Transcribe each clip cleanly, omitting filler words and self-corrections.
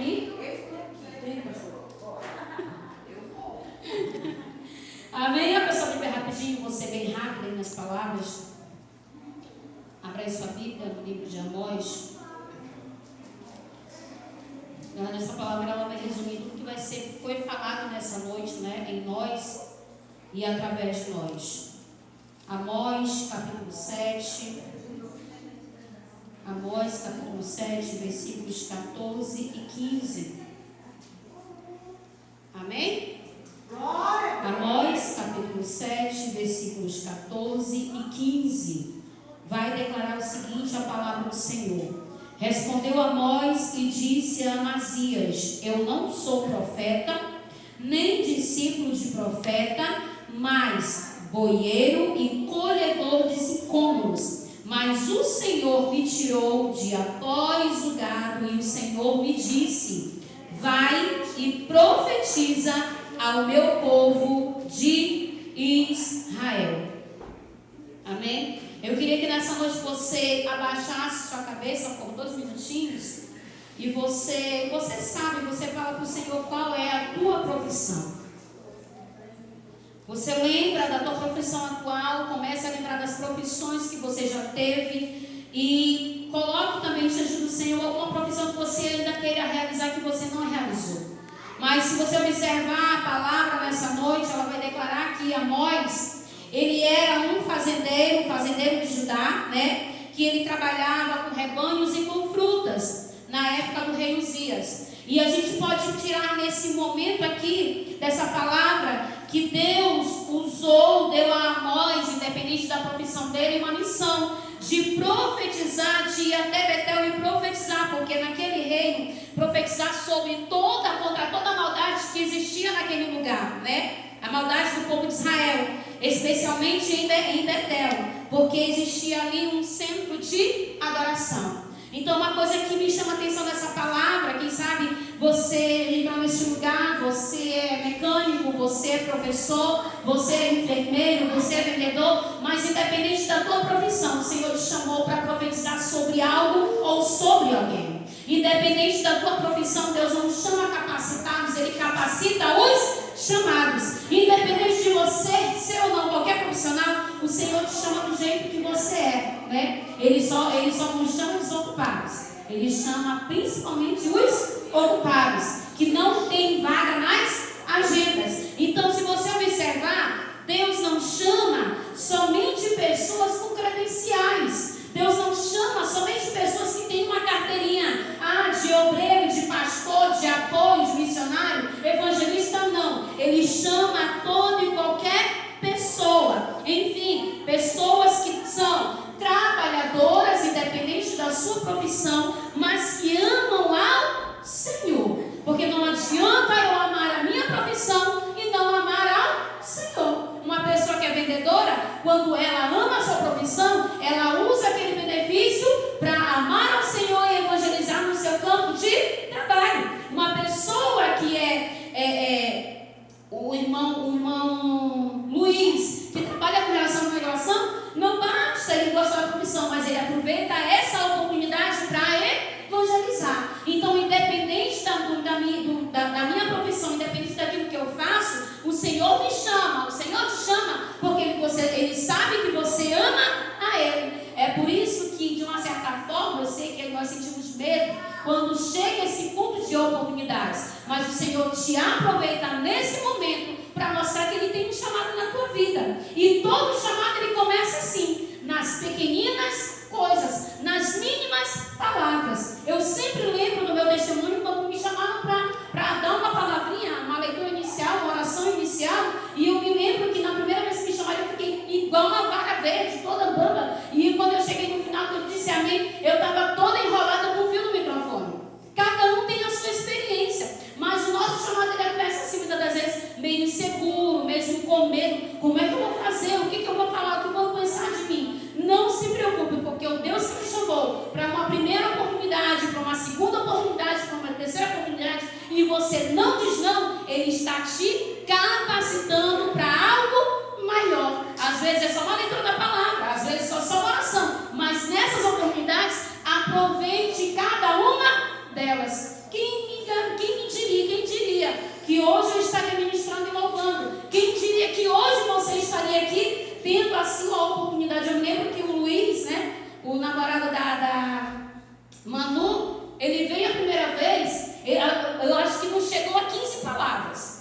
aqui? Tem, pastor. Amém? A pessoa bem rapidinho, você bem rápido aí nas palavras. Abra aí sua Bíblia no livro de Amós. Essa palavra ela vai resumir tudo que foi falado nessa noite, né? Em nós e através de nós. Amós, capítulo 7. Amós, capítulo 7, versículos 14 e 15. Amém? Amós, capítulo 7, versículos 14 e 15. Vai declarar o seguinte, a palavra do Senhor. Respondeu Amós e disse a Amazias: eu não sou profeta, nem discípulo de profeta, mas boieiro e colhedor de sicômoros. Mas o Senhor me tirou de após o gado, e o Senhor me disse: vai e profetiza ao meu povo de Israel. Amém? Eu queria que nessa noite você abaixasse sua cabeça por 2 minutinhos e você sabe, você fala para o Senhor qual é a tua profissão. Você lembra da tua profissão atual, comece a lembrar das profissões que você já teve e coloque também diante do Senhor alguma profissão que você ainda queira realizar que você não realizou. Mas se você observar a palavra nessa noite, ela vai declarar que Amós, ele era um fazendeiro de Judá, né? Que ele trabalhava com rebanhos e com frutas na época do rei Uzias. E a gente pode tirar nesse momento aqui dessa palavra que Deus deu a Amós, independente da profissão dele, uma missão de profetizar, de ir até Betel e profetizar, porque naquele reino, profetizar contra toda a maldade que existia naquele lugar, né? A maldade do povo de Israel, especialmente em Betel, porque existia ali um centro de adoração. Então, uma coisa que me chama a atenção nessa palavra, quem sabe você entra nesse lugar, você é mecânico, você é professor, você é enfermeiro, você é vendedor, mas independente da tua profissão, o Senhor te chamou para profetizar sobre algo ou sobre alguém. Independente da tua profissão, Deus não chama capacitados, Ele capacita os chamados. Independente de você ser ou não qualquer profissional, o Senhor te chama do jeito que você é, né? Ele só não chama os ocupados. Ele chama principalmente os ocupados, que não tem vaga nas agendas. Então, se você observar, Deus não chama somente pessoas com credenciais. Deus não chama somente pessoas que têm uma carteirinha de obreiro, de pastor, de apoio, de missionário, evangelista, não. Ele chama toda e qualquer pessoa. Enfim, pessoas que são trabalhadoras, independente da sua profissão, mas que amam ao Senhor. Porque não adianta eu amar a minha profissão e não amar ao Senhor. Uma pessoa que é vendedora, quando ela ama a sua profissão, ela usa aquele benefício para amar ao Senhor e evangelizar no seu campo de trabalho. Uma pessoa que o irmão Luiz, que trabalha com relação à migração, não basta ele gostar da profissão, mas ele aproveita essa oportunidade para evangelizar. Então, independente da minha profissão, independente daquilo que eu faço, o Senhor me chama, o Senhor te chama, porque ele sabe que você ama a Ele. É por isso que, de uma certa forma, eu sei que nós sentimos medo quando chega esse ponto de oportunidades, mas o Senhor te aproveita nesse momento para mostrar que Ele tem um chamado na tua vida. E todo chamado ele começa assim, nas pequeninas coisas, nas mínimas palavras. Eu sempre lembro do meu testemunho quando me chamaram para dar uma palavrinha, uma leitura inicial, uma oração inicial, e eu me lembro que na primeira vez que me chamaram eu fiquei igual uma vaca verde, toda bamba, e quando eu cheguei no final que eu disse amém, eu estava toda enrolada com o fio do microfone. Cada um tem a sua experiência, mas o nosso chamado ele começa assim, muitas das vezes meio inseguro, mesmo com medo. Como é que eu vou fazer? O que eu vou falar? O que vão pensar de mim? Não se preocupe, porque o Deus que me chamou para uma primeira oportunidade, para uma segunda oportunidade, para uma terceira oportunidade, e você não diz não, Ele está te capacitando para algo maior. Às vezes é só uma leitura da palavra, às vezes é só uma oração, mas nessas oportunidades, aproveite cada uma delas. Quem me Quem diria que hoje eu estaria ministrando e louvando? Quem diria que hoje você estaria aqui tendo a sua oportunidade? Eu me lembro que o Luiz, né, o namorado da Manu, ele veio a primeira vez, eu acho que não chegou a 15 palavras.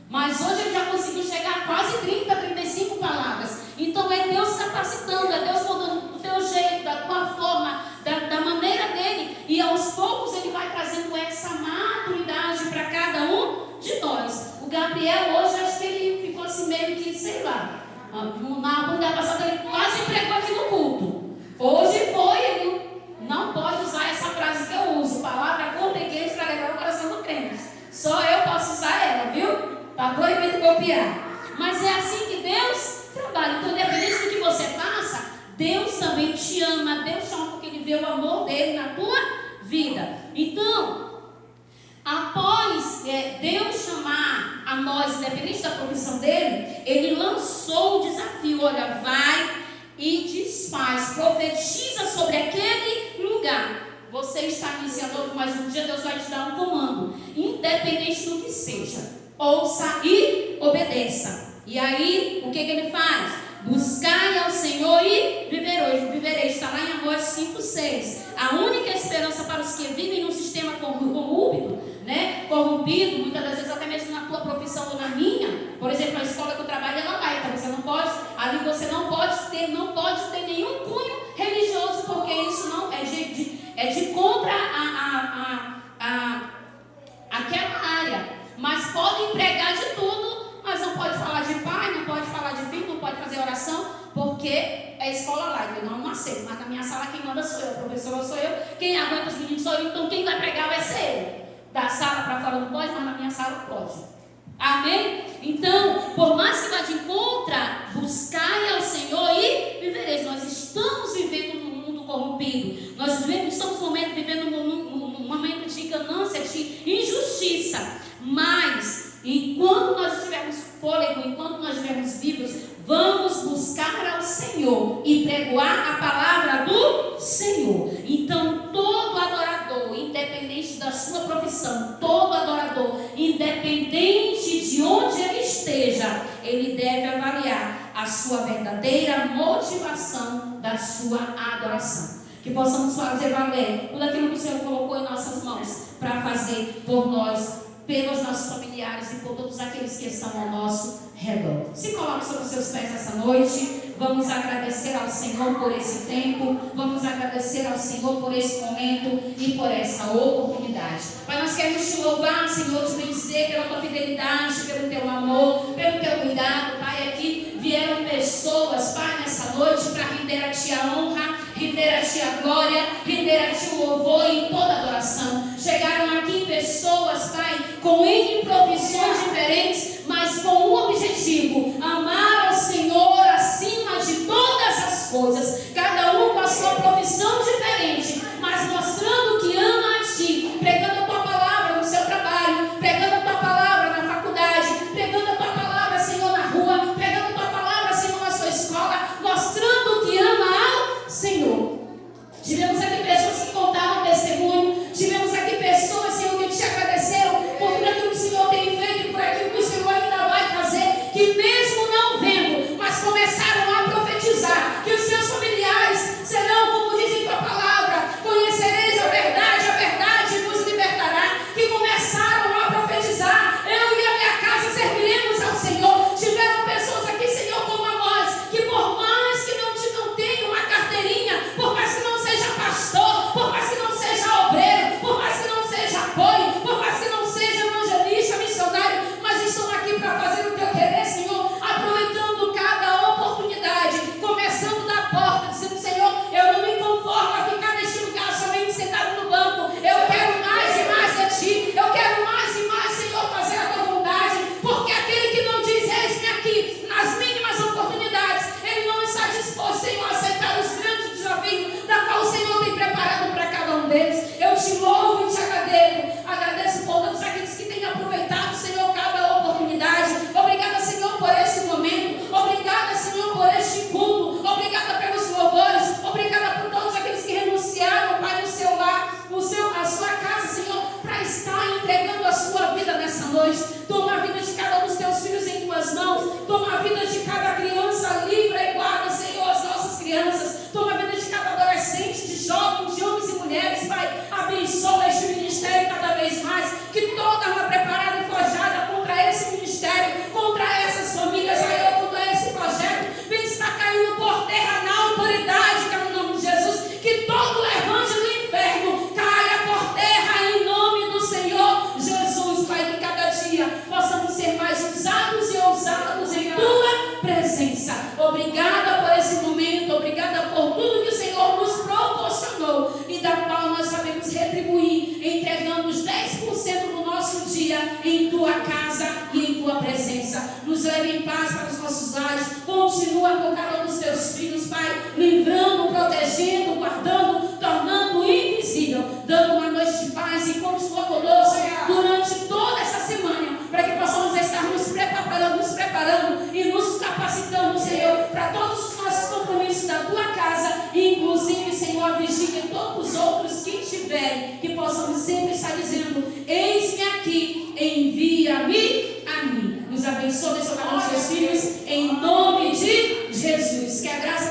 Mas hoje ele já conseguiu chegar a quase 30, 35 palavras. Então é Deus capacitando, é Deus mudando do teu jeito, da tua forma, da maneira dele. E aos poucos ele vai trazendo essa maturidade para cada um de nós. O Gabriel hoje, acho que ele ficou assim meio que, sei lá, na oportunidade passada ele quase pregou aqui no culto. Hoje foi, ele não pode usar essa frase que eu uso, palavra curta e quente para levar o coração do crente. Só eu posso usar ela, viu? Está proibido copiar. Mas é assim que Deus trabalha. Então, independente do que você faça, Deus também te ama. Deus te ama porque Ele vê o amor dele na tua vida. Então, após Deus chamar a nós, independente da profissão dele, Ele lançou o desafio. Olha, vai e desfaz, profetiza sobre aquele lugar. Você está iniciando mais um dia, Deus vai te dar um comando, independente do que seja. Ouça e obedeça. E aí, o que ele faz? Buscai ao Senhor e vivereis. Está lá em Amós 5:6. A única esperança para os que vivem num sistema corrompido, né? Corrompido, muitas das vezes até mesmo na tua profissão ou na minha. Por exemplo, a escola que eu trabalho, ela vai, então você não pode, ali você não pode ter nenhum cunho religioso, porque isso não é de contra aquela área. Mas pode pregar de tudo, mas não pode falar de pai, não pode falar de filho, não pode fazer oração, porque é escola lá, eu não aceito. Mas na minha sala quem manda sou eu, a professora sou eu, quem aguenta os meninos sou eu, então quem vai pregar vai ser eu. Da sala para fora não pode, mas na minha sala pode. Amém? Então, por mais que vá de contra, buscai ao Senhor e vivereis. Nós estamos vivendo num mundo corrompido. Nós estamos vivendo num momento de ganância, de injustiça. Mas, enquanto nós estivermos fôlego, enquanto nós estivermos vivos, vamos buscar ao Senhor e pregoar a palavra do Senhor. Então, todo adorador, independente da sua profissão, todo adorador, independente de onde ele esteja, ele deve avaliar a sua verdadeira motivação da sua adoração. Que possamos fazer valer tudo aquilo que o Senhor colocou em nossas mãos para fazer por nós, pelos nossos familiares e por todos aqueles que estão ao nosso redor. Se coloque sobre os seus pés essa noite. Vamos agradecer ao Senhor por esse tempo. Vamos agradecer ao Senhor por esse momento e por essa oportunidade. Pai, nós queremos te louvar, Senhor, te bendizer pela tua fidelidade, pelo teu amor, pelo teu cuidado. Pai, aqui vieram pessoas, Pai, nessa noite para render a ti a honra, render a ti a glória, render a ti o louvor e toda adoração. Chegaram aqui pessoas, Pai, com N profissões diferentes, mas com um objetivo: amar ao Senhor acima de todas as coisas. Cada um com a sua profissão diferente, mas mostrando que ama a ti, pregando a tua palavra no seu trabalho, pregando a tua palavra na faculdade, pregando a tua palavra, Senhor, na rua, retribuir entregando os 10% do nosso dia em tua casa e em tua presença. Nos leve em paz para os nossos lares. Continua com cada um dos teus filhos, Pai, livrando, protegendo, guardando, tornando invisível, dando uma noite de paz e continua conosco durante toda essa semana, para que possamos estar nos preparando e nos capacitando, Senhor, para todos os nossos compromissos da tua casa, inclusive, Senhor, a vigília e todos os outros que tiverem, que possamos sempre estar dizendo: eis-me aqui, envia-me a mim. Nos abençoe sobre cada um dos seus filhos, em nome de Jesus. Que a graça